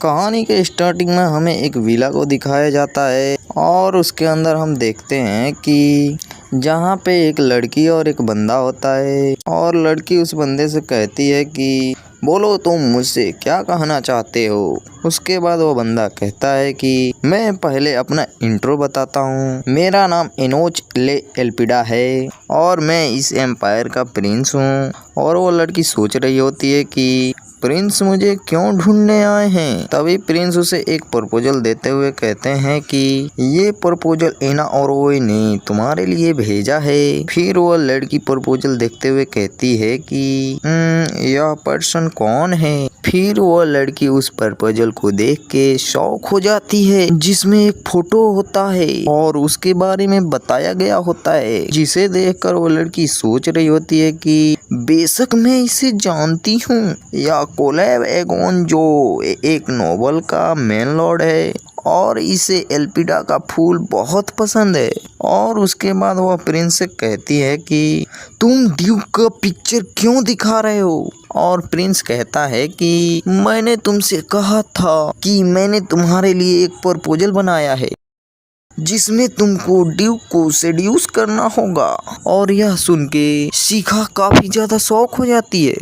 कहानी के स्टार्टिंग में हमें एक विला को दिखाया जाता है और उसके अंदर हम देखते हैं कि जहाँ पे एक लड़की और एक बंदा होता है और लड़की उस बंदे से कहती है कि बोलो तुम मुझसे क्या कहना चाहते हो। उसके बाद वो बंदा कहता है कि मैं पहले अपना इंट्रो बताता हूँ। मेरा नाम एनोच ले एल्पिडा है और मैं इस एम्पायर का प्रिंस हूँ। और वो लड़की सोच रही होती है कि प्रिंस मुझे क्यों ढूंढने आए हैं। तभी प्रिंस उसे एक प्रपोजल देते हुए कहते हैं कि ये प्रपोजल एना और ओए ने तुम्हारे लिए भेजा है। फिर वो लड़की प्रपोजल देखते हुए कहती है कि यह पर्सन कौन है। फिर वो लड़की उस प्रपोजल को देख के शॉक हो जाती है जिसमें एक फोटो होता है और उसके बारे में बताया गया होता है, जिसे देखकर वो लड़की सोच रही होती है कि बेशक मैं इसे जानती हूँ। यह कोलेब एगोन जो एक नोवेल का मेन लॉर्ड है और इसे एल्पिडा का फूल बहुत पसंद है। और उसके बाद वह प्रिंस से कहती है कि तुम ड्यूक का पिक्चर क्यों दिखा रहे हो। और प्रिंस कहता है कि मैंने तुमसे कहा था कि मैंने तुम्हारे लिए एक प्रपोजल बनाया है जिसमें तुमको ड्यूक को सेड्यूस करना होगा। और यह सुन के शिखा काफी ज्यादा शौक हो जाती है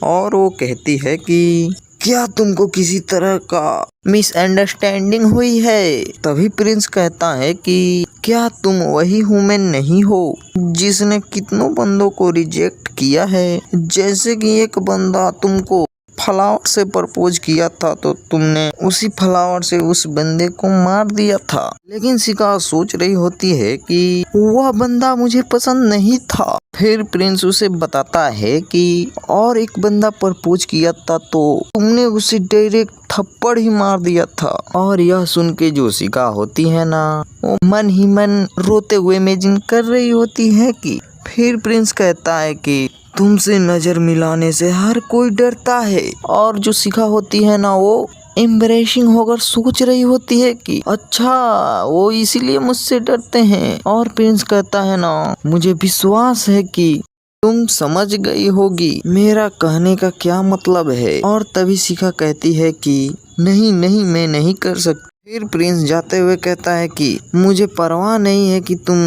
और वो कहती है कि क्या तुमको किसी तरह का मिसअंडरस्टैंडिंग हुई है। तभी प्रिंस कहता है कि क्या तुम वही ह्यूमन नहीं हो जिसने कितनों बंदों को रिजेक्ट किया है। जैसे कि एक बंदा तुमको फ्लावर से प्रपोज किया था तो तुमने उसी फ्लावर से उस बंदे को मार दिया था। लेकिन शिखा सोच रही होती है कि वह बंदा मुझे पसंद नहीं था। फिर प्रिंस उसे बताता है कि और एक बंदा प्रपोज किया था तो तुमने उसे डायरेक्ट थप्पड़ ही मार दिया था। और यह सुन के जो शिखा होती है ना, वो मन ही मन रोते हुए इमेजिन कर रही होती है कि फिर प्रिंस कहता है कि तुमसे नजर मिलाने से हर कोई डरता है। और जो शिखा होती है ना, वो एम्बरेसिंग होकर सोच रही होती है कि अच्छा वो इसीलिए मुझसे डरते हैं। और प्रिंस कहता है ना, मुझे विश्वास है कि तुम समझ गई होगी मेरा कहने का क्या मतलब है। और तभी शिखा कहती है कि नहीं नहीं मैं नहीं कर सकती। फिर प्रिंस जाते हुए कहता है कि मुझे परवाह नहीं है कि तुम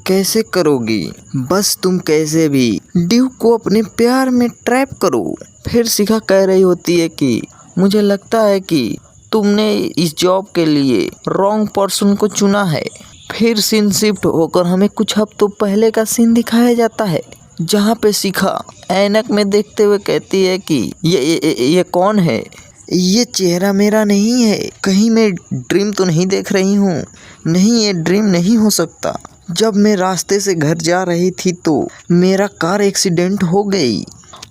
कैसे करोगी, बस तुम कैसे भी ड्यूक को अपने प्यार में ट्रैप करो। फिर शिखा कह रही होती है कि मुझे लगता है कि तुमने इस जॉब के लिए रॉन्ग पर्सन को चुना है। फिर सीन शिफ्ट होकर हमें कुछ हफ्तों पहले का सीन दिखाया जाता है जहाँ पे शिखा ऐनक में देखते हुए कहती है कि ये कौन है। ये चेहरा मेरा नहीं है, कहीं मैं ड्रीम तो नहीं देख रही हूँ। नहीं, ये ड्रीम नहीं हो सकता। जब मैं रास्ते से घर जा रही थी तो मेरा कार एक्सीडेंट हो गई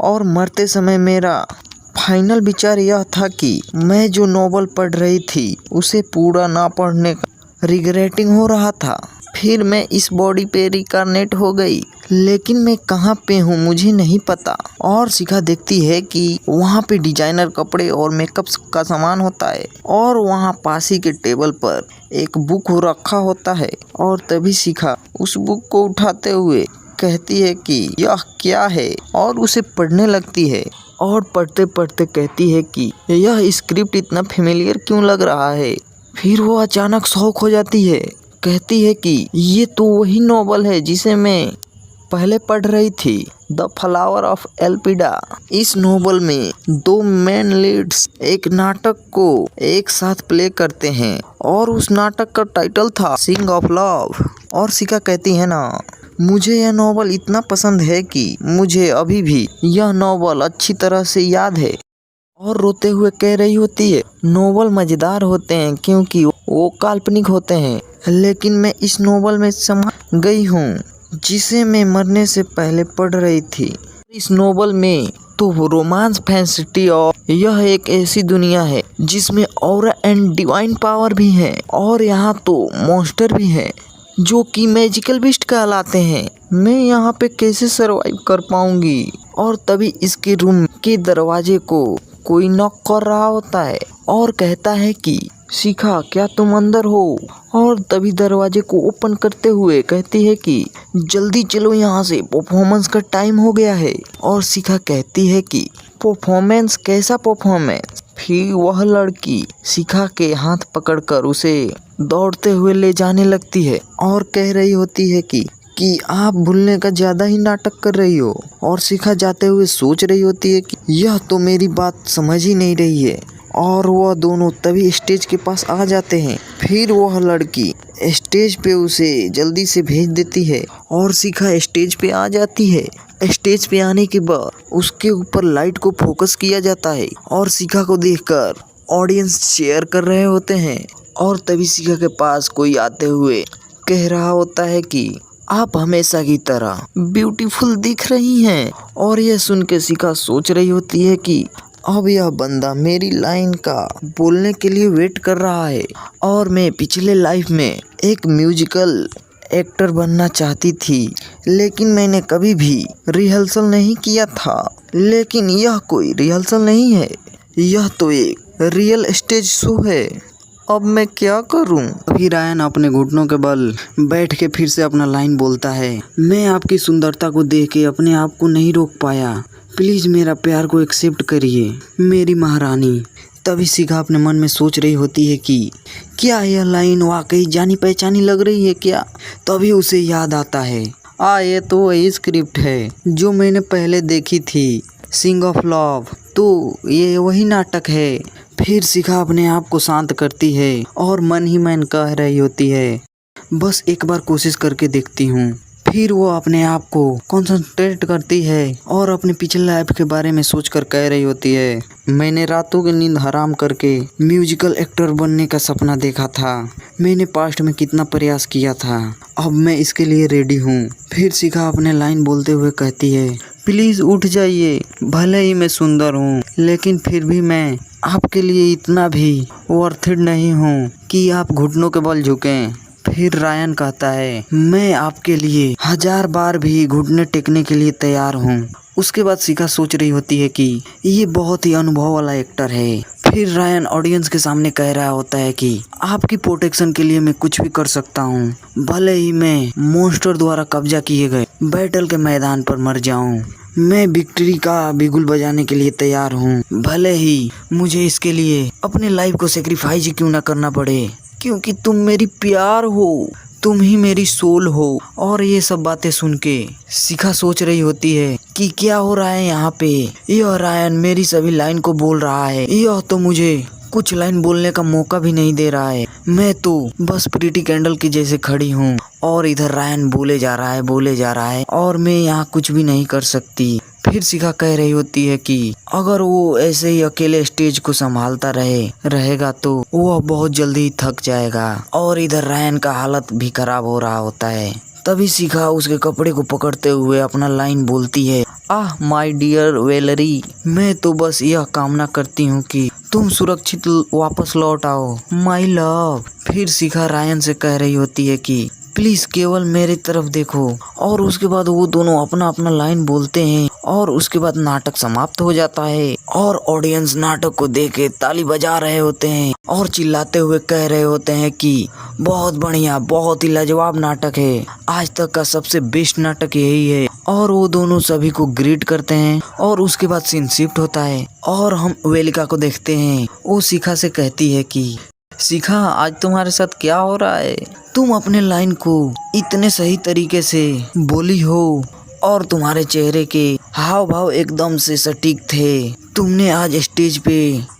और मरते समय मेरा फाइनल विचार यह था कि मैं जो नोवेल पढ़ रही थी उसे पूरा ना पढ़ने का रिग्रेटिंग हो रहा था। फिर मैं इस बॉडी पे रिकारनेट हो गई, लेकिन मैं कहाँ पे हूँ मुझे नहीं पता। और शिखा देखती है कि वहाँ पे डिजाइनर कपड़े और मेकअप का सामान होता है और वहाँ पास ही के टेबल पर एक बुक रखा होता है। और तभी शिखा उस बुक को उठाते हुए कहती है कि यह क्या है और उसे पढ़ने लगती है। और पढ़ते पढ़ते कहती है कि यह स्क्रिप्ट इतना फेमिलियर क्यों लग रहा है। फिर वो अचानक शॉक हो जाती है, कहती है कि ये तो वही नोवेल है जिसे मैं पहले पढ़ रही थी, द फ्लावर ऑफ एल्पिडा। इस नोवेल में दो मेन लीड्स एक नाटक को एक साथ प्ले करते हैं और उस नाटक का टाइटल था सिंग ऑफ लव। और शिखा कहती है ना, मुझे यह नोवेल इतना पसंद है कि मुझे अभी भी यह नोवेल अच्छी तरह से याद है। और रोते हुए कह रही होती है, नोवेल मजेदार होते हैं क्योंकि वो काल्पनिक होते हैं, लेकिन मैं इस नोवेल में समा गई हूँ जिसे मैं मरने से पहले पढ़ रही थी। इस नोवेल में तो रोमांस फैंसिटी और यह एक ऐसी दुनिया है जिसमें ऑरा एंड डिवाइन पावर भी है और यहाँ तो मॉन्स्टर भी है जो कि मैजिकल बीस्ट कहलाते हैं। मैं यहाँ पे कैसे सरवाइव कर पाऊंगी। और तभी इसके रूम के दरवाजे को कोई नॉक कर रहा होता है और कहता है कि शिखा क्या तुम अंदर हो। और तभी दरवाजे को ओपन करते हुए कहती है कि जल्दी चलो यहाँ से, परफॉर्मेंस का टाइम हो गया है। और शिखा कहती है कि परफॉर्मेंस कैसा परफॉर्मेंस। फिर वह लड़की शिखा के हाथ पकड़कर उसे दौड़ते हुए ले जाने लगती है और कह रही होती है कि आप भूलने का ज्यादा ही नाटक कर रही हो। और शिखा जाते हुए सोच रही होती है कि यह तो मेरी बात समझ ही नहीं रही है। और वह दोनों तभी स्टेज के पास आ जाते हैं। फिर वह लड़की स्टेज पे उसे जल्दी से भेज देती है और शिखा स्टेज पे आ जाती है। स्टेज पे आने के बाद उसके ऊपर लाइट को फोकस किया जाता है और शिखा को देखकर ऑडियंस चीयर कर रहे होते हैं। और तभी शिखा के पास कोई आते हुए कह रहा होता है कि आप हमेशा की तरह ब्यूटीफुल दिख रही हैं। और यह सुन के शिखा सोच रही होती है कि अब यह बंदा मेरी लाइन का बोलने के लिए वेट कर रहा है। और मैं पिछले लाइफ में एक म्यूजिकल एक्टर बनना चाहती थी, लेकिन मैंने कभी भी रिहर्सल नहीं किया था। लेकिन यह कोई रिहर्सल नहीं है, यह तो एक रियल स्टेज शो है। अब मैं क्या करूं? अभी रायन अपने घुटनों के बल बैठ के फिर से अपना लाइन बोलता है। मैं आपकी सुंदरता को देख के अपने आप को नहीं रोक पाया। प्लीज मेरा प्यार को एक्सेप्ट करिए मेरी महारानी। तभी शिखा अपने मन में सोच रही होती है कि क्या यह लाइन वाकई जानी पहचानी लग रही है क्या। तभी उसे याद आता है, ये तो वही स्क्रिप्ट है जो मैंने पहले देखी थी, सिंग ऑफ लव। तो ये वही नाटक है। फिर शिखा अपने आप को शांत करती है और मन ही मन कह रही होती है, बस एक बार कोशिश करके देखती हूँ। फिर वो अपने आप को कंसंट्रेट करती है और अपने पिछले लाइफ के बारे में सोचकर कह रही होती है, मैंने रातों की नींद हराम करके म्यूजिकल एक्टर बनने का सपना देखा था। मैंने पास्ट में कितना प्रयास किया था, अब मैं इसके लिए रेडी हूँ। फिर शिखा अपने लाइन बोलते हुए कहती है, प्लीज उठ जाइए। भले ही मैं सुंदर हूँ, लेकिन फिर भी मैं आपके लिए इतना भी वर्थ इट नहीं हूँ कि आप घुटनों के बल झुकें। फिर रायन कहता है, मैं आपके लिए 1000 बार भी घुटने टेकने के लिए तैयार हूँ। उसके बाद शिखा सोच रही होती है कि ये बहुत ही अनुभव वाला एक्टर है। फिर रायन ऑडियंस के सामने कह रहा होता है कि आपकी प्रोटेक्शन के लिए मैं कुछ भी कर सकता हूँ, भले ही मैं मॉन्स्टर द्वारा कब्जा किए गए बैटल के मैदान पर मर जाऊँ। मैं विक्ट्री का बिगुल बजाने के लिए तैयार हूँ, भले ही मुझे इसके लिए अपने लाइफ को सेक्रीफाइस क्यों ना करना पड़े, क्योंकि तुम मेरी प्यार हो, तुम ही मेरी सोल हो। और ये सब बातें सुन के शिखा सोच रही होती है कि क्या हो रहा है यहाँ पे। यह रायन मेरी सभी लाइन को बोल रहा है, यह तो मुझे कुछ लाइन बोलने का मौका भी नहीं दे रहा है। मैं तो बस प्रीटी कैंडल की जैसे खड़ी हूँ और इधर रायन बोले जा रहा है और मैं यहाँ कुछ भी नहीं कर सकती। फिर शिखा कह रही होती है कि अगर वो ऐसे ही अकेले स्टेज को संभालता रहेगा तो वो बहुत जल्दी थक जाएगा। और इधर रायन का हालत भी खराब हो रहा होता है। तभी शिखा उसके कपड़े को पकड़ते हुए अपना लाइन बोलती है, माय डियर वेलरी, मैं तो बस यह कामना करती हूँ कि तुम सुरक्षित वापस लौट आओ माय लव। फिर शिखा रायन से कह रही होती है कि प्लीज केवल मेरी तरफ देखो। और उसके बाद वो दोनों अपना अपना लाइन बोलते हैं और उसके बाद नाटक समाप्त हो जाता है और ऑडियंस नाटक को देख के ताली बजा रहे होते हैं और चिल्लाते हुए कह रहे होते हैं कि बहुत बढ़िया, बहुत ही लाजवाब नाटक है, आज तक का सबसे बेस्ट नाटक यही है। और वो दोनों सभी को ग्रीट करते हैं और उसके बाद सीन शिफ्ट होता है और हम वेलिका को देखते हैं। वो शिखा से कहती है कि शिखा, आज तुम्हारे साथ क्या हो रहा है? तुम अपने लाइन को इतने सही तरीके से बोली हो और तुम्हारे चेहरे के हाव भाव एकदम से सटीक थे। तुमने आज स्टेज पे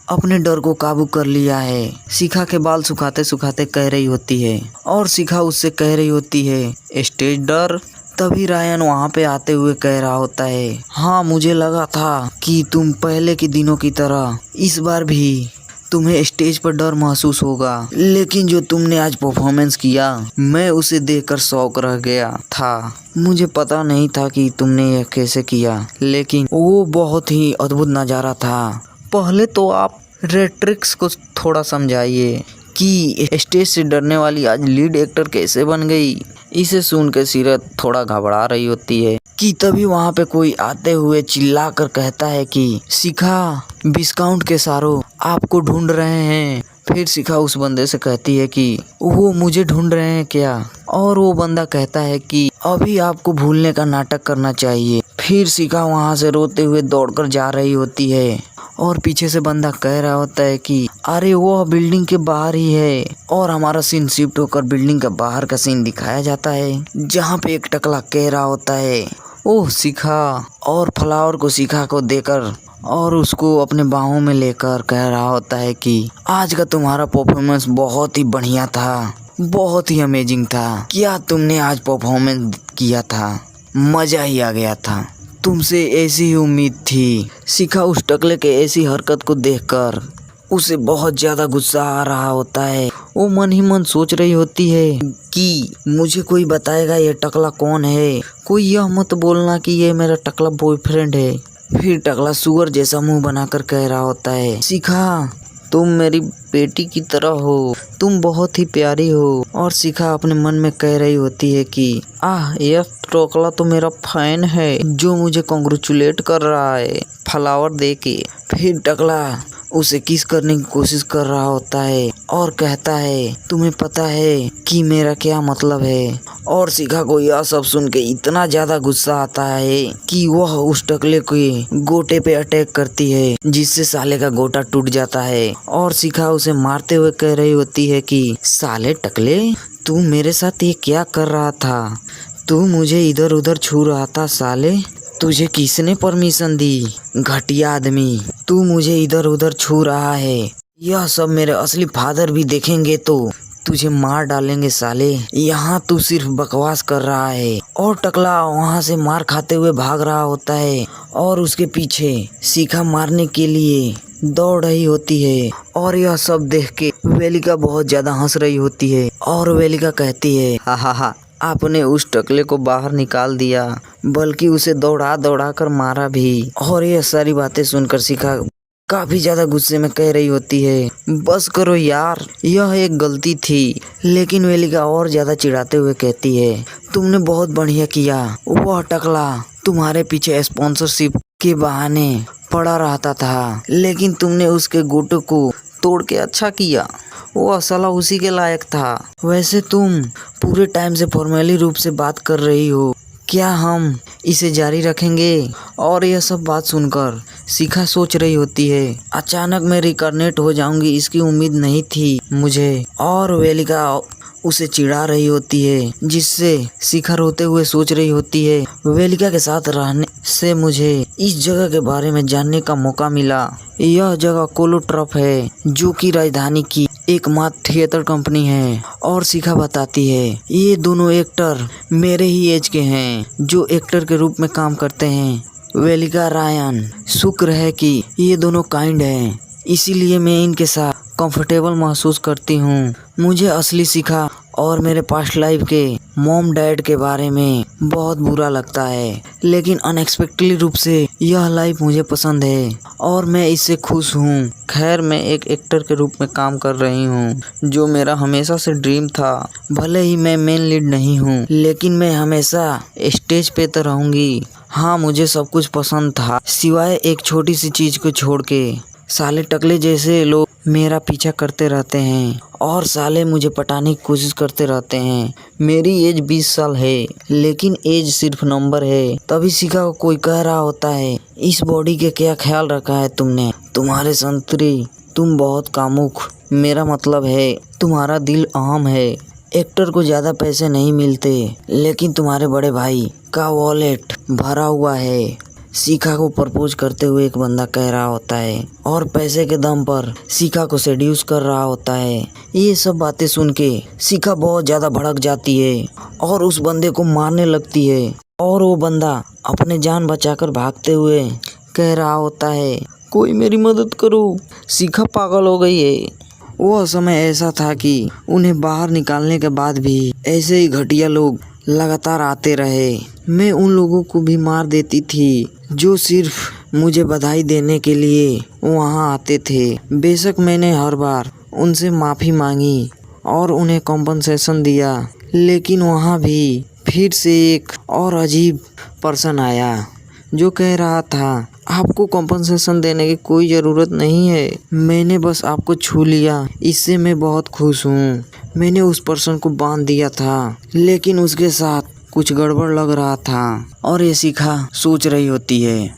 अपने डर को काबू कर लिया है। शिखा के बाल सुखाते सुखाते कह रही होती है और शिखा उससे कह रही होती है, स्टेज डर? तभी रायन वहाँ पे आते हुए कह रहा होता है, हाँ, मुझे लगा था कि तुम पहले के दिनों की तरह इस बार भी तुम्हें स्टेज पर डर महसूस होगा, लेकिन जो तुमने आज परफॉर्मेंस किया मैं उसे देखकर शौक रह गया था। मुझे पता नहीं था कि तुमने यह कैसे किया, लेकिन वो बहुत ही अद्भुत नज़ारा था। पहले तो आप रेट्रिक्स को थोड़ा समझाइए कि स्टेज से डरने वाली आज लीड एक्टर कैसे बन गई। इसे सुन के सीरत थोड़ा घबरा रही होती है कि तभी वहाँ पे कोई आते हुए चिल्ला कर कहता है कि शिखा, विस्काउंट के सारों आपको ढूंढ रहे हैं। फिर शिखा उस बंदे से कहती है कि वो मुझे ढूंढ रहे हैं क्या? और वो बंदा कहता है कि अभी आपको भूलने का नाटक करना चाहिए। फिर शिखा वहाँ से रोते हुए दौड़कर जा रही होती है और पीछे से बंदा कह रहा होता है कि अरे वो बिल्डिंग के बाहर ही है। और हमारा सीन शिफ्ट होकर बिल्डिंग का बाहर का सीन दिखाया जाता है, जहाँ पे एक टकला कह रहा होता है ओह शिखा, और फ्लावर को शिखा को देकर और उसको अपने बाहों में लेकर कह रहा होता है कि आज का तुम्हारा परफॉर्मेंस बहुत ही बढ़िया था, बहुत ही अमेजिंग था। क्या तुमने आज परफॉर्मेंस किया था, मजा ही आ गया था। तुमसे ऐसी ही उम्मीद थी। शिखा उस टकले के ऐसी हरकत को देखकर उसे बहुत ज्यादा गुस्सा आ रहा होता है। वो मन ही मन सोच रही होती है कि मुझे कोई बताएगा ये टकला कौन है, कोई यह मत बोलना कि ये मेरा टकला बॉयफ्रेंड है। फिर टकला सुअर जैसा मुंह बनाकर कह रहा होता है शिखा तुम मेरी बेटी की तरह हो, तुम बहुत ही प्यारी हो। और शिखा अपने मन में कह रही होती है कि यह टकला तो मेरा फैन है जो मुझे कांग्रेचुलेट कर रहा है फ्लावर दे के। फिर टकला उसे किस करने की कोशिश कर रहा होता है और कहता है तुम्हें पता है कि मेरा क्या मतलब है। और शिखा को यह सब सुन के इतना ज्यादा गुस्सा आता है कि वह उस टकले के गोटे पे अटैक करती है, जिससे साले का गोटा टूट जाता है। और शिखा उसे मारते हुए कह रही होती है कि साले टकले तू मेरे साथ ये क्या कर रहा था, तू मुझे इधर उधर छू रहा था साले, तुझे किसने परमिशन दी घटिया आदमी, तू मुझे इधर उधर छू रहा है। यह सब मेरे असली फादर भी देखेंगे तो तुझे मार डालेंगे साले, यहाँ तू सिर्फ बकवास कर रहा है। और टकला वहाँ से मार खाते हुए भाग रहा होता है और उसके पीछे शिखा मारने के लिए दौड़ रही होती है। और यह सब देख के वेलिका बहुत ज्यादा हंस रही होती है और वेलिका कहती है हा आपने उस टकले को बाहर निकाल दिया, बल्कि उसे दौड़ा दौड़ा कर मारा भी। और यह सारी बातें सुनकर शिखा काफी ज्यादा गुस्से में कह रही होती है बस करो यार, यह एक गलती थी। लेकिन वेलिका और ज्यादा चिढ़ाते हुए कहती है तुमने बहुत बढ़िया किया, वह टकला तुम्हारे पीछे स्पॉन्सरशिप के बहाने पड़ा रहता था, लेकिन तुमने उसके गोटो को तोड़ के अच्छा किया, वो असला उसी के लायक था। वैसे तुम पूरे टाइम से फॉर्मली रूप से बात कर रही हो, क्या हम इसे जारी रखेंगे? और यह सब बात सुनकर शिखा सोच रही होती है अचानक मैं रिकॉर्नेट हो जाऊंगी, इसकी उम्मीद नहीं थी मुझे। और वेलिका उसे चिढ़ा रही होती है, जिससे शिखा रोते हुए सोच रही होती है वेलिका के साथ रहने से मुझे इस जगह के बारे में जानने का मौका मिला। यह जगह कोलोट्रॉप है जो कि राजधानी की एकमात्र थिएटर कंपनी है। और शिखा बताती है ये दोनों एक्टर मेरे ही एज के हैं जो एक्टर के रूप में काम करते हैं। वेलिका रायन शुक्र है कि ये दोनों काइंड हैं, इसीलिए मैं इनके साथ कंफर्टेबल महसूस करती हूँ। मुझे असली शिखा और मेरे पास्ट लाइफ के मॉम डैड के बारे में बहुत बुरा लगता है, लेकिन अनएक्सपेक्टेडली रूप से यह लाइफ मुझे पसंद है और मैं इससे खुश हूँ। खैर मैं एक एक्टर के रूप में काम कर रही हूँ जो मेरा हमेशा से ड्रीम था। भले ही मैं मेन लीड नहीं हूँ, लेकिन मैं हमेशा स्टेज पे तो रहूँगी। हाँ मुझे सब कुछ पसंद था सिवाय एक छोटी सी चीज को छोड़ के। साले टकले जैसे लोग मेरा पीछा करते रहते हैं और साले मुझे पटाने की कोशिश करते रहते हैं। मेरी एज 20 साल है, लेकिन एज सिर्फ नंबर है। तभी शिखा को कोई कह रहा होता है इस बॉडी के क्या ख्याल रखा है तुमने, तुम्हारे संतरी, तुम बहुत कामुक, मेरा मतलब है तुम्हारा दिल अहम है। एक्टर को ज्यादा पैसे नहीं मिलते, लेकिन तुम्हारे बड़े भाई का वॉलेट भरा हुआ है। शिखा को प्रपोज करते हुए एक बंदा कह रहा होता है और पैसे के दम पर शिखा को सेड्यूस कर रहा होता है। ये सब बातें सुन के शिखा बहुत ज्यादा भड़क जाती है और उस बंदे को मारने लगती है। और वो बंदा अपने जान बचाकर भागते हुए कह रहा होता है कोई मेरी मदद करो, शिखा पागल हो गई है। वह समय ऐसा था कि उन्हें बाहर निकालने के बाद भी ऐसे ही घटिया लोग लगातार आते रहे। मैं उन लोगों को भी मार देती थी जो सिर्फ मुझे बधाई देने के लिए वहां आते थे। बेशक मैंने हर बार उनसे माफ़ी मांगी और उन्हें कॉम्पनसेशन दिया, लेकिन वहां भी फिर से एक और अजीब पर्सन आया जो कह रहा था आपको कॉम्पनसेशन देने की कोई ज़रूरत नहीं है, मैंने बस आपको छू लिया, इससे मैं बहुत खुश हूँ। मैंने उस पर्सन को बांध दिया था, लेकिन उसके साथ कुछ गड़बड़ लग रहा था। और ये शिखा सोच रही होती है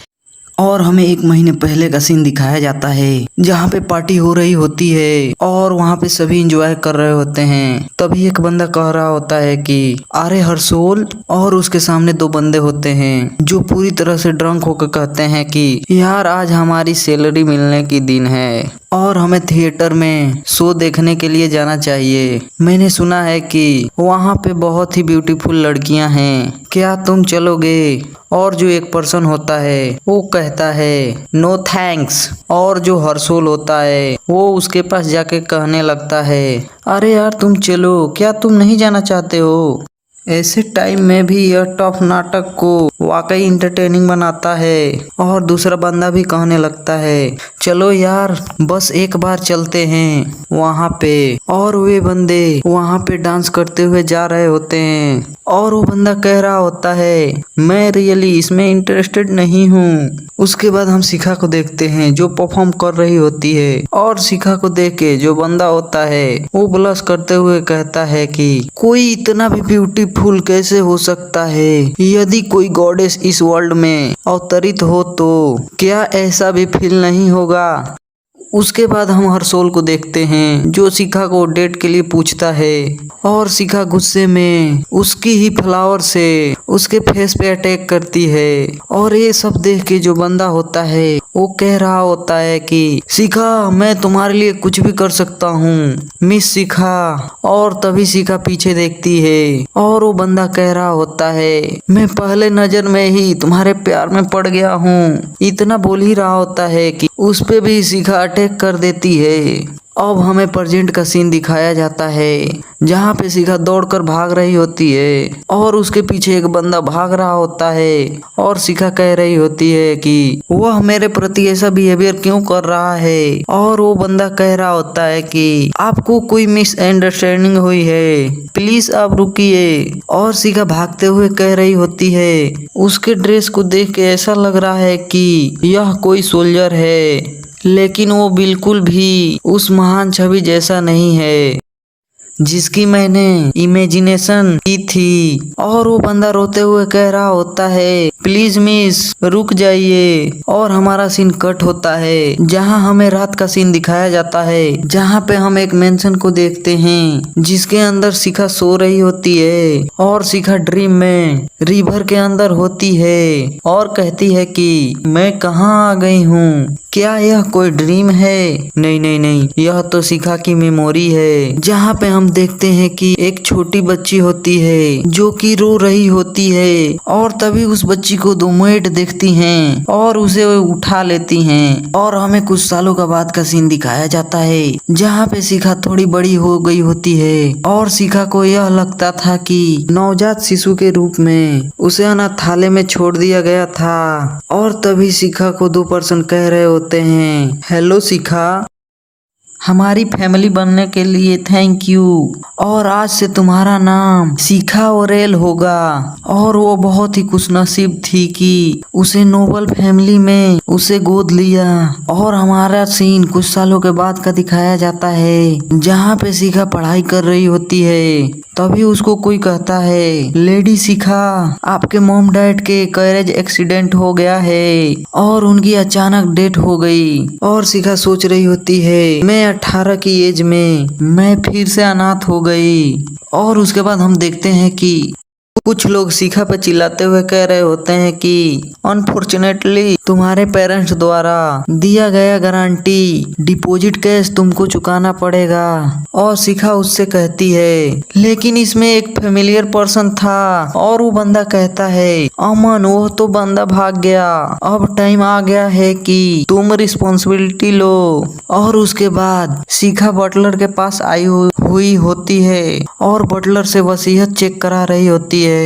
और हमें 1 महीने पहले का सीन दिखाया जाता है जहाँ पे पार्टी हो रही होती है और वहाँ पे सभी एंजॉय कर रहे होते हैं। तभी एक बंदा कह रहा होता है कि अरे हर्षोल, और उसके सामने 2 बंदे होते हैं जो पूरी तरह से ड्रंक होकर कहते हैं कि यार आज हमारी सैलरी मिलने की दिन है और हमें थिएटर में शो देखने के लिए जाना चाहिए। मैंने सुना है कि वहाँ पे बहुत ही ब्यूटीफुल लड़कियां हैं, क्या तुम चलोगे? और जो एक पर्सन होता है वो कहता है नो थैंक्स, और जो हर्षोल होता है वो उसके पास जाके कहने लगता है अरे यार तुम चलो, क्या तुम नहीं जाना चाहते हो? ऐसे टाइम में भी यह टफ नाटक को वाकई इंटरटेनिंग बनाता है। और दूसरा बंदा भी कहने लगता है चलो यार बस एक बार चलते हैं वहाँ पे। और वे बंदे वहाँ पे डांस करते हुए जा रहे होते हैं और वो बंदा कह रहा होता है मैं रियली इसमें इंटरेस्टेड नहीं हूँ। उसके बाद हम शिखा को देखते हैं जो परफॉर्म कर रही होती है और शिखा को देख के जो बंदा होता है वो ब्लश करते हुए कहता है कि कोई इतना भी ब्यूटीफुल कैसे हो सकता है? यदि कोई गॉडेस इस वर्ल्ड में अवतरित हो तो क्या ऐसा भी फील नहीं होगा? उसके बाद हम हर्षोल को देखते हैं जो शिखा को डेट के लिए पूछता है और शिखा गुस्से में उसकी ही फ्लावर से उसके फेस पे अटैक करती है। और ये सब देख के जो बंदा होता है वो कह रहा होता है कि शिखा मैं तुम्हारे लिए कुछ भी कर सकता हूँ मिस शिखा। और तभी शिखा पीछे देखती है और वो बंदा कह रहा होता है मैं पहले नजर में ही तुम्हारे प्यार में पड़ गया हूँ। इतना बोल ही रहा होता है कि उस पे भी शिखा अटैक कर देती है। अब हमें प्रेजेंट का सीन दिखाया जाता है जहाँ पे शिखा दौड़कर भाग रही होती है और उसके पीछे एक बंदा भाग रहा होता है और शिखा कह रही होती है कि वह मेरे प्रति ऐसा बिहेवियर क्यों कर रहा है। और वो बंदा कह रहा होता है कि आपको कोई मिसअंडरस्टैंडिंग हुई है, प्लीज आप रुकिए। और शिखा भागते हुए कह रही होती है उसके ड्रेस को देख के ऐसा लग रहा है कि यह कोई सोल्जर है, लेकिन वो बिल्कुल भी उस महान छवि जैसा नहीं है जिसकी मैंने इमेजिनेशन की थी। और वो बंदा रोते हुए कह रहा होता है प्लीज मिस रुक जाइए। और हमारा सीन कट होता है जहां हमें रात का सीन दिखाया जाता है जहां पे हम एक मेंशन को देखते हैं जिसके अंदर शिखा सो रही होती है और शिखा ड्रीम में रिवर के अंदर होती है और कहती है कि मैं कहाँ आ गई हूँ, क्या यह कोई ड्रीम है? नहीं नहीं नहीं, यह तो शिखा की मेमोरी है। जहाँ पे हम देखते हैं कि एक छोटी बच्ची होती है जो कि रो रही होती है और तभी उस बच्ची को 2 मेड देखती हैं और उसे उठा लेती हैं। और हमें कुछ सालों का बाद का सीन दिखाया जाता है जहाँ पे शिखा थोड़ी बड़ी हो गई होती है और शिखा को यह लगता था कि नवजात शिशु के रूप में उसे अनाथालय में छोड़ दिया गया था। और तभी शिखा को 2 पर्सन कह रहे होते हैं हेलो शिखा, हमारी फैमिली बनने के लिए थैंक यू और आज से तुम्हारा नाम शिखा ओरेल होगा। और वो बहुत ही खुशनसीब थी कि उसे नोबल फैमिली में उसे गोद लिया। और हमारा सीन कुछ सालों के बाद का दिखाया जाता है जहाँ पे शिखा पढ़ाई कर रही होती है। तभी उसको कोई कहता है लेडी शिखा आपके मॉम डैड के कैरेज एक्सीडेंट हो गया है और उनकी अचानक डेथ हो गई। और शिखा सोच रही होती है मैं 18 की एज में मैं फिर से अनाथ हो गई। और उसके बाद हम देखते हैं कि कुछ लोग शिखा पे चिल्लाते हुए कह रहे होते हैं कि अनफॉर्चुनेटली तुम्हारे पेरेंट्स द्वारा दिया गया गारंटी डिपॉजिट कैश तुमको चुकाना पड़ेगा। और शिखा उससे कहती है लेकिन इसमें एक फेमिलियर पर्सन था। और वो बंदा कहता है अमन वो तो बंदा भाग गया, अब टाइम आ गया है कि तुम रिस्पॉन्सिबिलिटी लो। और उसके बाद शिखा बटलर के पास आई हुई होती है और बटलर से वसीयत चेक करा रही होती है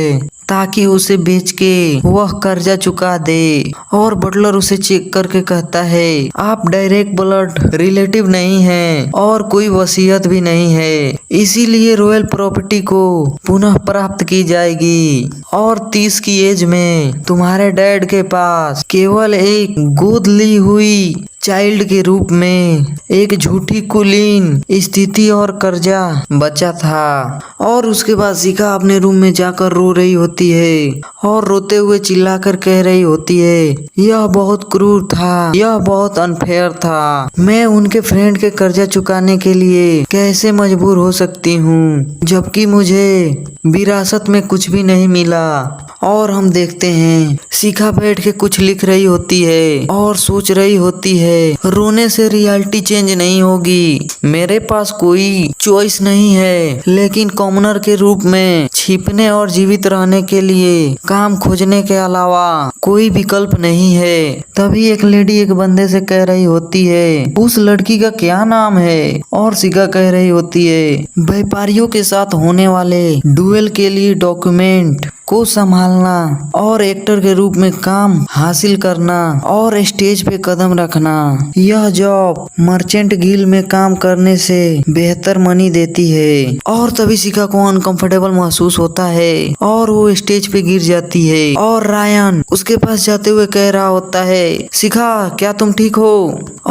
ताकि उसे बेच के वह कर्जा चुका दे। और बटलर उसे चेक करके कहता है आप डायरेक्ट ब्लड रिलेटिव नहीं हैं और कोई वसीयत भी नहीं है, इसीलिए रॉयल प्रॉपर्टी को पुनः प्राप्त की जाएगी। और 30 की एज में तुम्हारे डैड के पास केवल एक गोद ली हुई चाइल्ड के रूप में एक झूठी कुलीन स्थिति और कर्जा बचा था। और उसके बाद शिखा अपने रूम में जाकर रो रही होती होती है और रोते हुए चिल्लाकर कह रही होती है, यह बहुत क्रूर था, यह बहुत अनफेयर था। मैं उनके फ्रेंड के कर्जा चुकाने के लिए कैसे मजबूर हो सकती हूँ, जबकि मुझे विरासत में कुछ भी नहीं मिला। और हम देखते हैं शिखा बैठ के कुछ लिख रही होती है और सोच रही होती है, रोने से रियलिटी चेंज नहीं होगी। मेरे पास कोई चॉइस नहीं है, लेकिन कॉमनर के रूप में छिपने और जीवित रहने के लिए काम खोजने के अलावा कोई विकल्प नहीं है। तभी एक लेडी एक बंदे से कह रही होती है, उस लड़की का क्या नाम है? और शिखा कह रही होती है, व्यापारियों के साथ होने वाले डुएल के लिए डॉक्यूमेंट को संभालना और एक्टर के रूप में काम हासिल करना और स्टेज पे कदम रखना। यह जॉब मर्चेंट गिल्ड में काम करने से बेहतर मनी देती है। और तभी शिखा को अनकंफर्टेबल महसूस होता है और वो स्टेज पे गिर जाती है और रायन उसके पास जाते हुए कह रहा होता है, शिखा क्या तुम ठीक हो?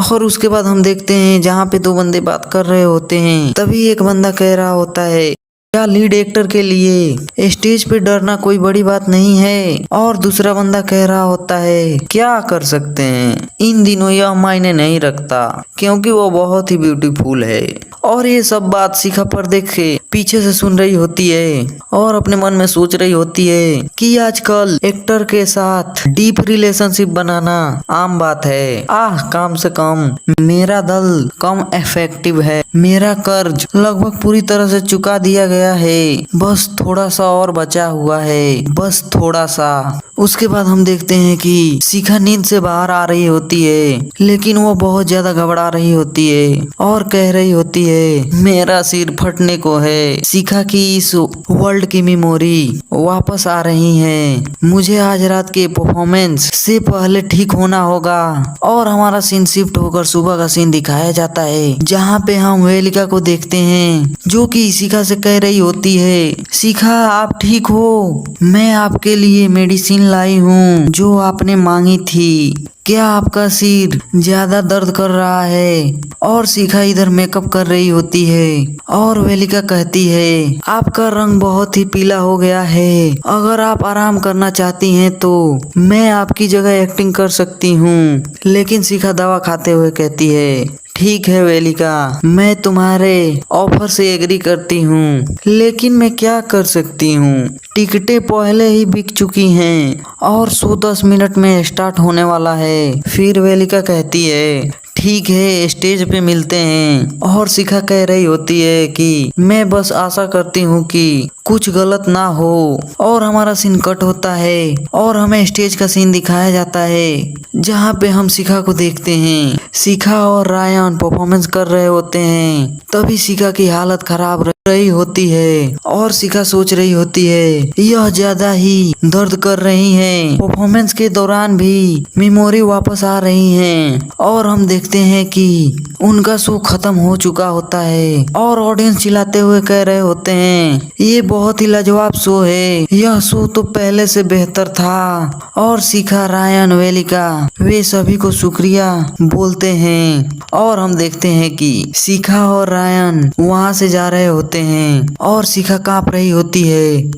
और उसके बाद हम देखते हैं जहाँ पे दो बंदे बात कर रहे होते हैं। तभी एक बंदा कह रहा होता है, क्या लीड एक्टर के लिए स्टेज पे डरना कोई बड़ी बात नहीं है? और दूसरा बंदा कह रहा होता है, क्या कर सकते हैं, इन दिनों यह मायने नहीं रखता क्योंकि वो बहुत ही ब्यूटीफुल है। और ये सब बात शिखा पर्दे के पीछे से सुन रही होती है और अपने मन में सोच रही होती है कि आजकल एक्टर के साथ डीप रिलेशनशिप बनाना आम बात है। कम से कम मेरा दल कम इफेक्टिव है, मेरा कर्ज लगभग पूरी तरह से चुका दिया गया है, बस थोड़ा सा और बचा हुआ है, बस थोड़ा सा। उसके बाद हम देखते हैं कि शिखा नींद से बाहर आ रही होती है, लेकिन वो बहुत ज्यादा घबरा रही होती है और कह रही होती है, मेरा सिर फटने को है। शिखा की इस वर्ल्ड की मेमोरी वापस आ रही है, मुझे आज रात के परफॉर्मेंस से पहले ठीक होना होगा। और हमारा सीन शिफ्ट होकर सुबह का सीन दिखाया जाता है, जहाँ पे हम वेलिका को देखते हैं जो कि शिखा से कह रही होती है, शिखा आप ठीक हो? मैं आपके लिए मेडिसिन लाई हूँ जो आपने मांगी थी, क्या आपका सिर ज्यादा दर्द कर रहा है? और शिखा इधर मेकअप कर रही होती है और वेलिका कहती है, आपका रंग बहुत ही पीला हो गया है, अगर आप आराम करना चाहती हैं तो मैं आपकी जगह एक्टिंग कर सकती हूँ। लेकिन शिखा दवा खाते हुए कहती है, ठीक है वेलिका, मैं तुम्हारे ऑफर से एग्री करती हूँ, लेकिन मैं क्या कर सकती हूँ, टिकटें पहले ही बिक चुकी हैं और शो 10 मिनट में स्टार्ट होने वाला है। फिर वेलिका कहती है, ठीक है स्टेज पे मिलते हैं। और शिखा कह रही होती है कि मैं बस आशा करती हूँ कि कुछ गलत ना हो। और हमारा सीन कट होता है और हमें स्टेज का सीन दिखाया जाता है, जहाँ पे हम शिखा को देखते हैं। शिखा और रायन परफॉर्मेंस कर रहे होते हैं। तभी शिखा की हालत खराब रही होती है और शिखा सोच रही होती है, यह ज्यादा ही दर्द कर रही हैं। परफॉर्मेंस के दौरान भी मेमोरी वापस आ रही हैं और हम देखते हैं कि उनका शो खत्म हो चुका होता है और ऑडियंस चिल्लाते हुए कह रहे होते हैं, ये बहुत ही लाजवाब शो है, यह शो तो पहले से बेहतर था। और शिखा, रायन, वेलिका वे सभी को शुक्रिया बोलते हैं और हम देखते हैं कि शिखा और रायन वहां से जा रहे होते हैं और शिखा कांप रही होती है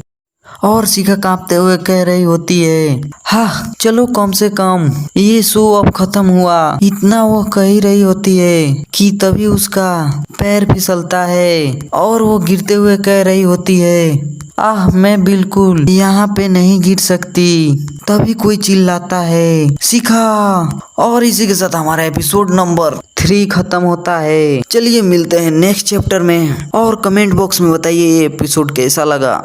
और शिखा कांपते हुए कह रही होती है, हाँ चलो कम से कम ये शो अब खत्म हुआ। इतना वो कह ही रही होती है कि तभी उसका पैर फिसलता है और वो गिरते हुए कह रही होती है, मैं बिल्कुल यहाँ पे नहीं गिर सकती। तभी कोई चिल्लाता है, शिखा। और इसी के साथ हमारा एपिसोड नंबर 3 खत्म होता है। चलिए मिलते हैं नेक्स्ट चैप्टर में और कमेंट बॉक्स में बताइए ये एपिसोड कैसा लगा।